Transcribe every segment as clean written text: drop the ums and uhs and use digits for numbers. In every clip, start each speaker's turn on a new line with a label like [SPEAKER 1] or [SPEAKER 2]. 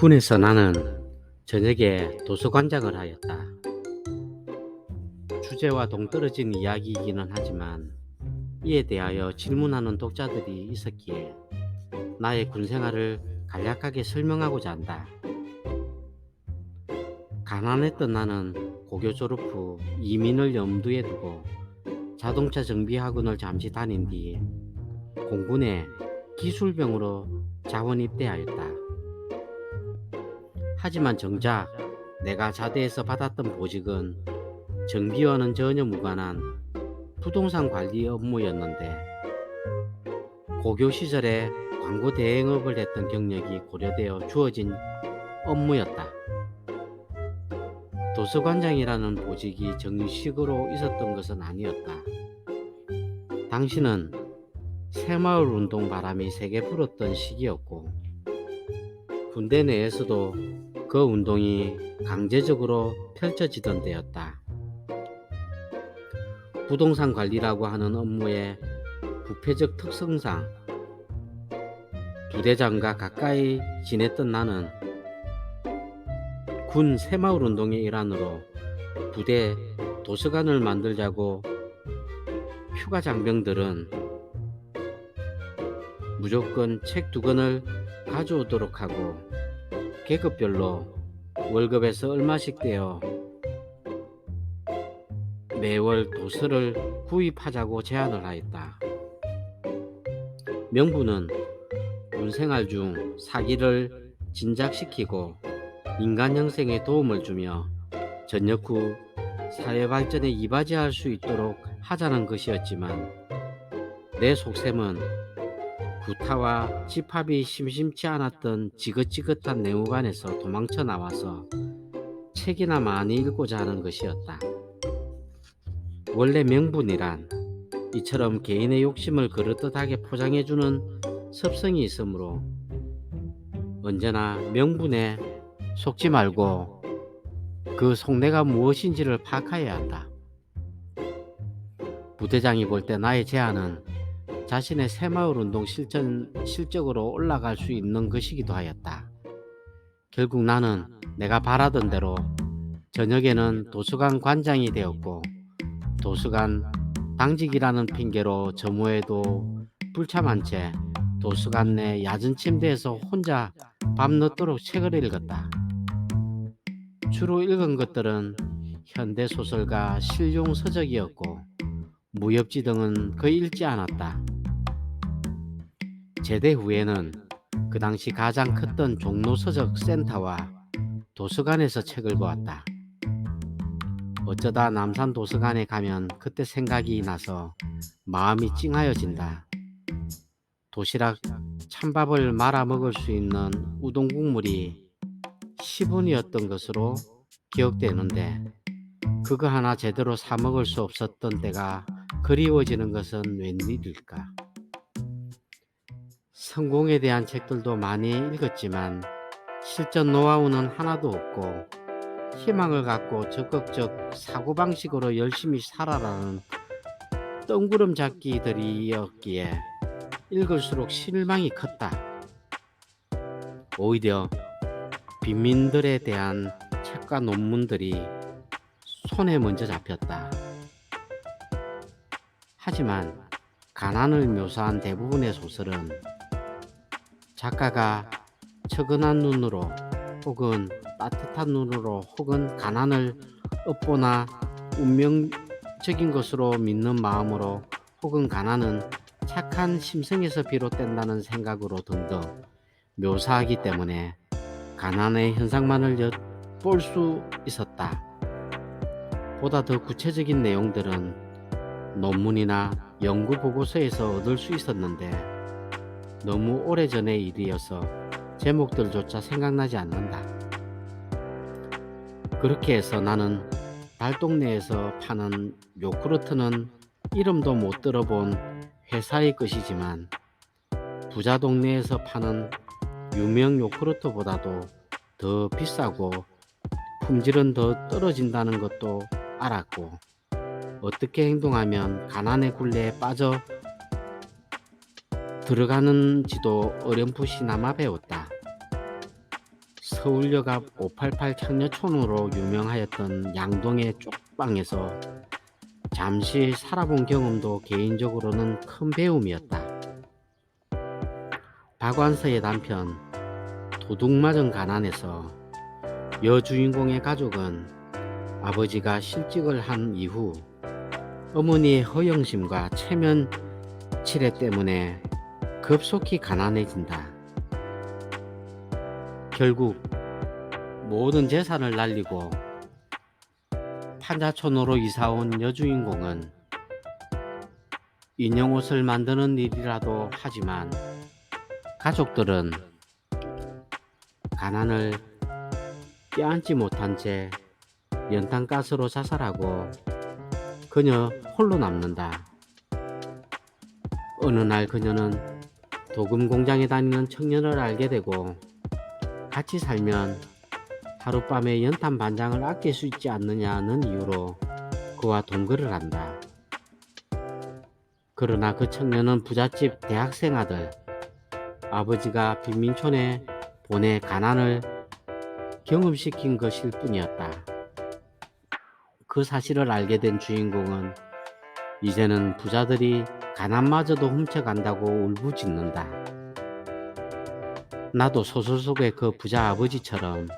[SPEAKER 1] 군에서 나는 저녁에 도서관장을 하였다. 주제와 동떨어진 이야기이기는 하지만 이에 대하여 질문하는 독자들이 있었기에 나의 군 생활을 간략하게 설명하고자 한다. 가난했던 나는 고교 졸업 후 이민을 염두에 두고 자동차 정비 학원을 잠시 다닌 뒤 공군에 기술병으로 자원 입대하였다. 하지만 정작 내가 자대에서 받았던 보직은 정비와는 전혀 무관한 부동산 관리 업무였는데, 고교 시절에 광고 대행업을 했던 경력이 고려되어 주어진 업무였다. 도서관장이라는 보직이 정식으로 있었던 것은 아니었다. 당시는 새마을 운동 바람이 세게 불었던 시기였고, 군대 내에서도 그 운동이 강제적으로 펼쳐지던 때였다. 부동산 관리라고 하는 업무의 부패적 특성상 부대장과 가까이 지냈던 나는 군 새마을 운동의 일환으로 부대 도서관을 만들자고 휴가 장병들은 무조건 책 2권을 가져오도록 하고 계급별로 월급에서 얼마씩 떼어 매월 도서를 구입하자고 제안을 하였다. 명분은 군생활 중 사기를 진작시키고 인간 형성에 도움을 주며 전역 후 사회 발전에 이바지할 수 있도록 하자는 것이었지만, 내 속셈은 구타와 집합이 심심치 않았던 지긋지긋한 내무반에서 도망쳐 나와서 책이나 많이 읽고자 하는 것이었다. 원래 명분이란 이처럼 개인의 욕심을 그럴듯하게 포장해주는 습성이 있으므로 언제나 명분에 속지 말고 그 속내가 무엇인지를 파악해야 한다. 부대장이 볼 때 나의 제안은 자신의 새마을 운동 실적으로 올라갈 수 있는 것이기도 하였다. 결국 나는 내가 바라던 대로 저녁에는 도서관 관장이 되었고, 도서관 당직이라는 핑계로 점호에도 불참한 채 도서관 내 야전 침대에서 혼자 밤늦도록 책을 읽었다. 주로 읽은 것들은 현대소설과 실용서적이었고 무협지 등은 거의 읽지 않았다. 제대 후에는 그 당시 가장 컸던 종로서적 센터와 도서관에서 책을 보았다. 어쩌다 남산 도서관에 가면 그때 생각이 나서 마음이 찡하여진다. 도시락 찬밥을 말아 먹을 수 있는 우동 국물이 10원이었던 것으로 기억되는데, 그거 하나 제대로 사 먹을 수 없었던 때가 그리워지는 것은 웬일일까. 성공에 대한 책들도 많이 읽었지만 실전 노하우는 하나도 없고, 희망을 갖고 적극적 사고방식으로 열심히 살아라는 뜬구름 잡기들이었기에 읽을수록 실망이 컸다. 오히려 빈민들에 대한 책과 논문들이 손에 먼저 잡혔다. 하지만 가난을 묘사한 대부분의 소설은 작가가 측은한 눈으로 혹은 따뜻한 눈으로 혹은 가난을 업보나 운명적인 것으로 믿는 마음으로 혹은 가난은 착한 심성에서 비롯된다는 생각으로 등등 묘사하기 때문에 가난의 현상만을 엿볼 수 있었다. 보다 더 구체적인 내용들은 논문이나 연구 보고서에서 얻을 수 있었는데 너무 오래전의 일이어서 제목들조차 생각나지 않는다. 그렇게 해서 나는 달동네에서 파는 요구르트는 이름도 못 들어본 회사의 것이지만 부자 동네에서 파는 유명 요구르트보다도 더 비싸고 품질은 더 떨어진다는 것도 알았고, 어떻게 행동하면 가난의 굴레에 빠져 들어가는지도 어렴풋이나마 배웠다. 서울역 앞 588 창녀촌으로 유명하였던 양동의 쪽방에서 잠시 살아본 경험도 개인적으로는 큰 배움이었다. 박완서의 남편 도둑맞은 가난에서 여주인공의 가족은 아버지가 실직을 한 이후 어머니의 허영심과 체면 치레 때문에 급속히 가난해진다. 결국 모든 재산을 날리고 판자촌으로 이사온 여주인공은 인형옷을 만드는 일이라도 하지만 가족들은 가난을 껴안지 못한 채 연탄가스로 자살하고 그녀 홀로 남는다. 어느 날 그녀는 도금 공장에 다니는 청년을 알게 되고 같이 살면 하룻밤에 연탄 반장을 아낄 수 있지 않느냐는 이유로 그와 동거를 한다. 그러나 그 청년은 부잣집 대학생 아들, 아버지가 빈민촌에 보내 가난을 경험시킨 것일 뿐이었다. 그 사실을 알게 된 주인공은 이제는 부자들이 가난마저도 훔쳐간다고 울부짖는다. 나도 소설 속의 그 부자 아버지처럼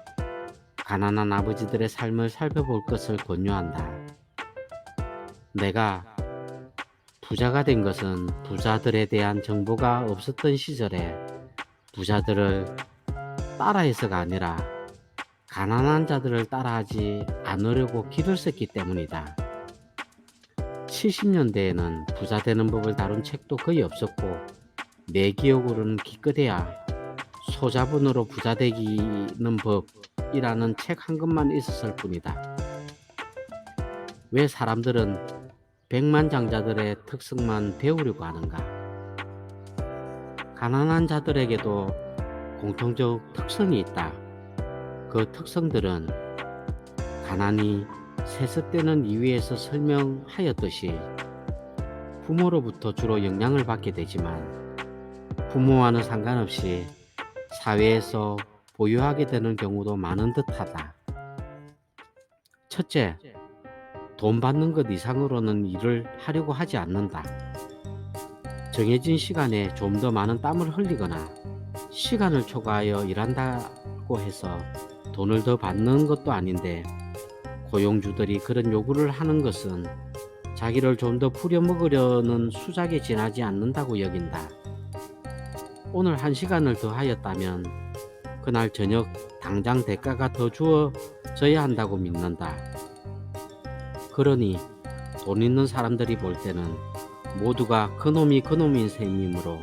[SPEAKER 1] 가난한 아버지들의 삶을 살펴볼 것을 권유한다. 내가 부자가 된 것은 부자들에 대한 정보가 없었던 시절에 부자들을 따라해서가 아니라 가난한 자들을 따라하지 않으려고 길을 썼기 때문이다. 70년대에는 부자 되는 법을 다룬 책도 거의 없었고 내 기억으로는 기껏해야 소자본으로 부자 되기는 법이라는 책 한 권만 있었을 뿐이다. 왜 사람들은 백만장자들의 특성만 배우려고 하는가? 가난한 자들에게도 공통적 특성이 있다. 그 특성들은 가난이 세습되는 이유에서 설명하였듯이 부모로부터 주로 영향을 받게 되지만 부모와는 상관없이 사회에서 보유하게 되는 경우도 많은 듯하다. 첫째, 돈 받는 것 이상으로는 일을 하려고 하지 않는다. 정해진 시간에 좀 더 많은 땀을 흘리거나 시간을 초과하여 일한다고 해서 돈을 더 받는 것도 아닌데 고용주들이 그런 요구를 하는 것은 자기를 좀 더 부려먹으려는 수작에 지나지 않는다고 여긴다. 오늘 1시간을 더 하였다면 그날 저녁 당장 대가가 더 주어져야 한다고 믿는다. 그러니 돈 있는 사람들이 볼 때는 모두가 그놈이 그놈인 셈이므로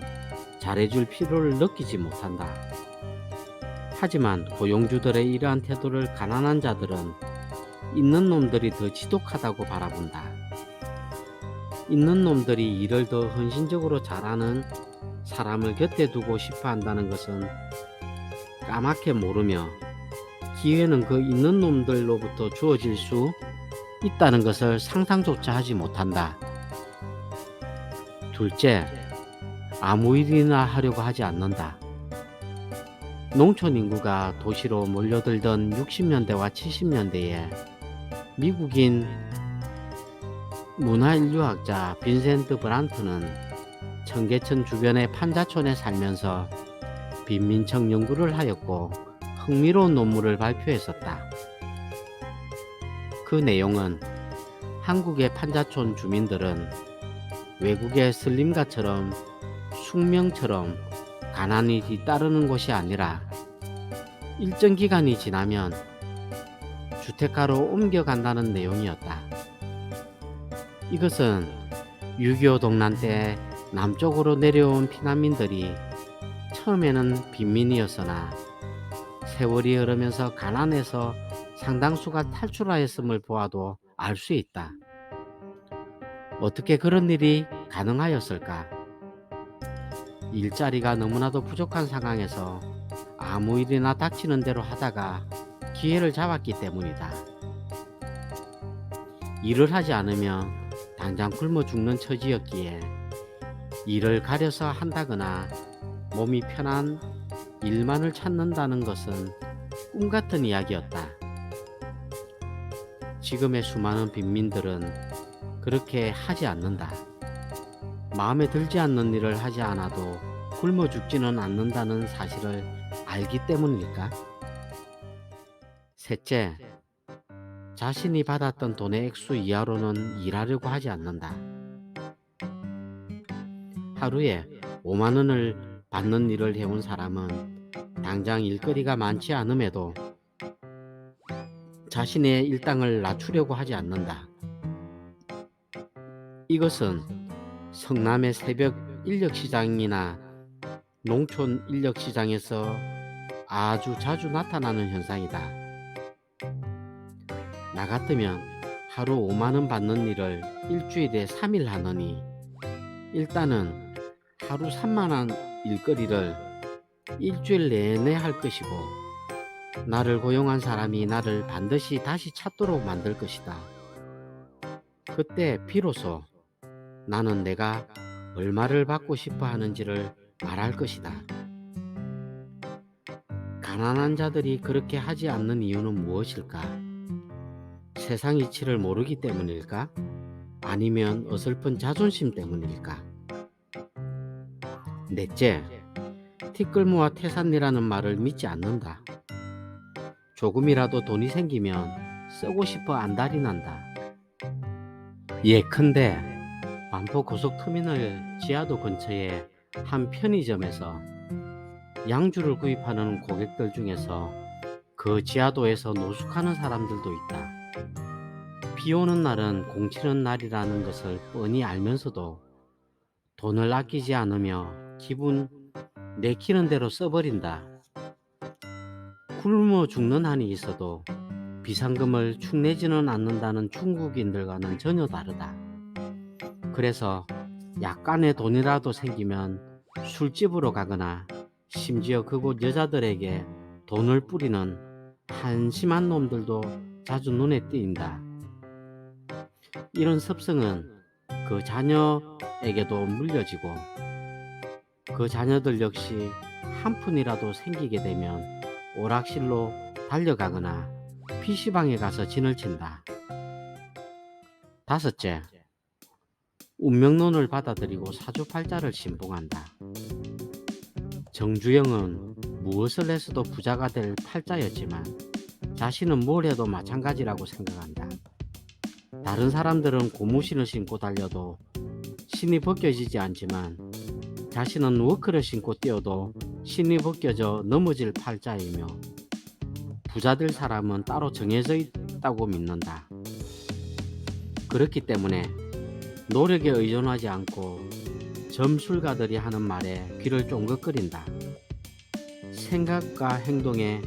[SPEAKER 1] 잘해줄 필요를 느끼지 못한다. 하지만 고용주들의 이러한 태도를 가난한 자들은 있는 놈들이 더 지독하다고 바라본다. 있는 놈들이 일을 더 헌신적으로 잘하는 사람을 곁에 두고 싶어 한다는 것은 까맣게 모르며 기회는 그 있는 놈들로부터 주어질 수 있다는 것을 상상조차 하지 못한다. 둘째, 아무 일이나 하려고 하지 않는다. 농촌 인구가 도시로 몰려들던 60년대와 70년대에 미국인 문화인류학자 빈센트 브란트는 청계천 주변의 판자촌에 살면서 빈민청 연구를 하였고 흥미로운 논문을 발표했었다. 그 내용은 한국의 판자촌 주민들은 외국의 슬림가처럼 숙명처럼 가난이 뒤따르는 것이 아니라 일정 기간이 지나면 주택가로 옮겨간다는 내용이었다. 이것은 6.25 동란 때 남쪽으로 내려온 피난민들이 처음에는 빈민이었으나 세월이 흐르면서 가난에서 상당수가 탈출하였음을 보아도 알 수 있다. 어떻게 그런 일이 가능하였을까? 일자리가 너무나도 부족한 상황에서 아무 일이나 닥치는 대로 하다가 기회를 잡았기 때문이다. 일을 하지 않으면 당장 굶어 죽는 처지였기에 일을 가려서 한다거나 몸이 편한 일만을 찾는다는 것은 꿈같은 이야기였다. 지금의 수많은 빈민들은 그렇게 하지 않는다. 마음에 들지 않는 일을 하지 않아도 굶어 죽지는 않는다는 사실을 알기 때문일까? 셋째, 자신이 받았던 돈의 액수 이하로는 일하려고 하지 않는다. 하루에 5만 원을 받는 일을 해온 사람은 당장 일거리가 많지 않음에도 자신의 일당을 낮추려고 하지 않는다. 이것은 성남의 새벽 인력시장이나 농촌 인력시장에서 아주 자주 나타나는 현상이다. 나 같으면 하루 5만 원 받는 일을 일주일에 3일 하느니 일단은 하루 3만 원 일거리를 일주일 내내 할 것이고 나를 고용한 사람이 나를 반드시 다시 찾도록 만들 것이다. 그때 비로소 나는 내가 얼마를 받고 싶어 하는지를 말할 것이다. 가난한 자들이 그렇게 하지 않는 이유는 무엇일까? 세상 이치를 모르기 때문일까? 아니면 어설픈 자존심 때문일까? 넷째, 티끌모아 태산이라는 말을 믿지 않는다. 조금이라도 돈이 생기면 쓰고 싶어 안달이 난다. 예컨대 반포 고속터미널 지하도 근처에 한 편의점에서 양주를 구입하는 고객들 중에서 그 지하도에서 노숙하는 사람들도 있다. 비 오는 날은 공치는 날이라는 것을 뻔히 알면서도 돈을 아끼지 않으며 기분 내키는 대로 써버린다. 굶어 죽는 한이 있어도 비상금을 축내지는 않는다는 중국인들과는 전혀 다르다. 그래서 약간의 돈이라도 생기면 술집으로 가거나 심지어 그곳 여자들에게 돈을 뿌리는 한심한 놈들도 자주 눈에 띄인다. 이런 습성은 그 자녀에게도 물려지고 그 자녀들 역시 한 푼이라도 생기게 되면 오락실로 달려가거나 PC방에 가서 진을 친다. 다섯째, 운명론을 받아들이고 사주팔자를 신봉한다. 정주영은 무엇을 해서도 부자가 될 팔자였지만 자신은 뭘 해도 마찬가지라고 생각한다. 다른 사람들은 고무신을 신고 달려도 신이 벗겨지지 않지만 자신은 워크를 신고 뛰어도 신이 벗겨져 넘어질 팔자이며 부자 될 사람은 따로 정해져 있다고 믿는다. 그렇기 때문에 노력에 의존하지 않고 점술가들이 하는 말에 귀를 쫑긋거린다. 생각과 행동에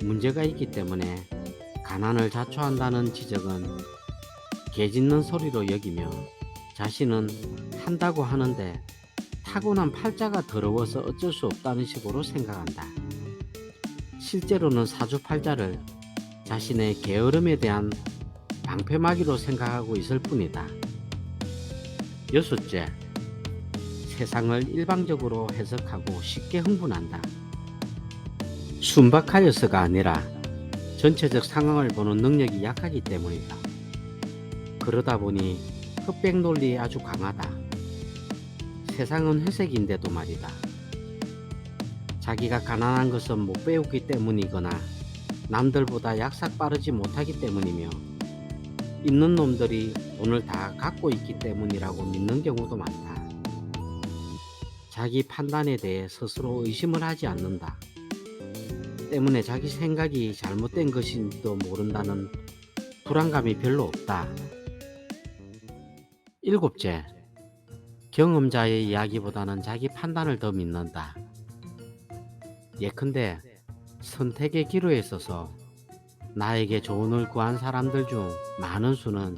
[SPEAKER 1] 문제가 있기 때문에 가난을 자초한다는 지적은 개짖는 소리로 여기며 자신은 한다고 하는데 타고난 팔자가 더러워서 어쩔 수 없다는 식으로 생각한다. 실제로는 사주팔자를 자신의 게으름에 대한 방패막이로 생각하고 있을 뿐이다. 여섯째, 세상을 일방적으로 해석하고 쉽게 흥분한다. 순박하여서가 아니라 전체적 상황을 보는 능력이 약하기 때문이다. 그러다 보니 흑백 논리에 아주 강하다. 세상은 회색인데도 말이다. 자기가 가난한 것은 못 배웠기 때문이거나 남들보다 약삭 빠르지 못하기 때문이며 있는 놈들이 돈을 다 갖고 있기 때문이라고 믿는 경우도 많다. 자기 판단에 대해 스스로 의심을 하지 않는다. 때문에 자기 생각이 잘못된 것인지도 모른다는 불안감이 별로 없다. 일곱째, 경험자의 이야기보다는 자기 판단을 더 믿는다. 예컨대 선택의 기로에 있어서 나에게 조언을 구한 사람들 중 많은 수는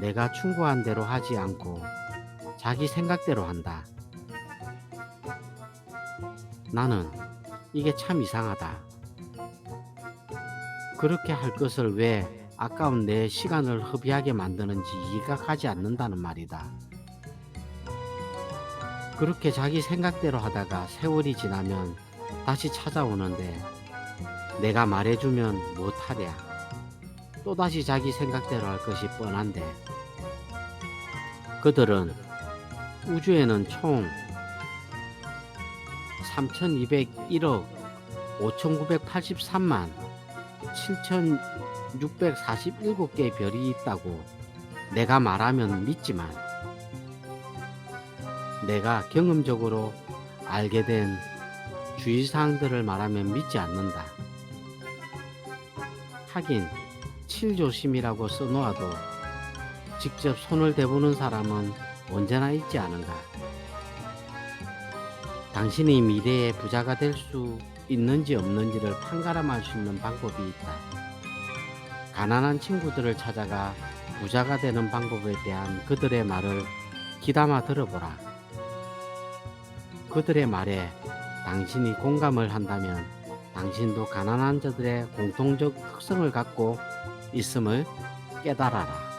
[SPEAKER 1] 내가 충고한 대로 하지 않고 자기 생각대로 한다. 나는 이게 참 이상하다. 그렇게 할 것을 왜 아까운 내 시간을 허비하게 만드는지 이해가 가지 않는다는 말이다. 그렇게 자기 생각대로 하다가 세월이 지나면 다시 찾아오는데 내가 말해주면 못하랴. 또다시 자기 생각대로 할 것이 뻔한데. 그들은 우주에는 총 3201억 5983만 7647개의 별이 있다고 내가 말하면 믿지만, 내가 경험적으로 알게 된 주의사항들을 말하면 믿지 않는다. 하긴 칠조심이라고 써놓아도 직접 손을 대보는 사람은 언제나 있지 않은가. 당신이 미래에 부자가 될 수 있는지 없는지를 판가름할 수 있는 방법이 있다. 가난한 친구들을 찾아가 부자가 되는 방법에 대한 그들의 말을 귀담아 들어보라. 그들의 말에 당신이 공감을 한다면 당신도 가난한 자들의 공통적 특성을 갖고 있음을 깨달아라.